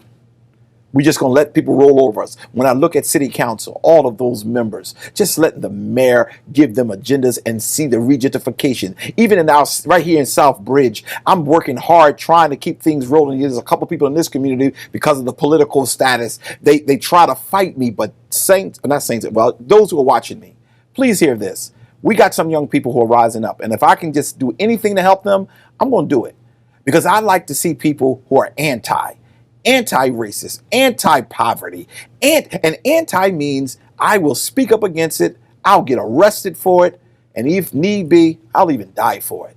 We're just going to let people roll over us. When I look at city council, all of those members, just letting the mayor give them agendas and see the regentrification. Even in our, right here in South Bridge, I'm working hard trying to keep things rolling. There's a couple people in this community because of the political status. They try to fight me, but those who are watching me, please hear this. We got some young people who are rising up. And if I can just do anything to help them, I'm going to do it. Because I like to see people who are anti-racist, anti-poverty. And anti means I will speak up against it, I'll get arrested for it, and if need be, I'll even die for it.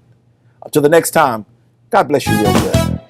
Until the next time, God bless you real good.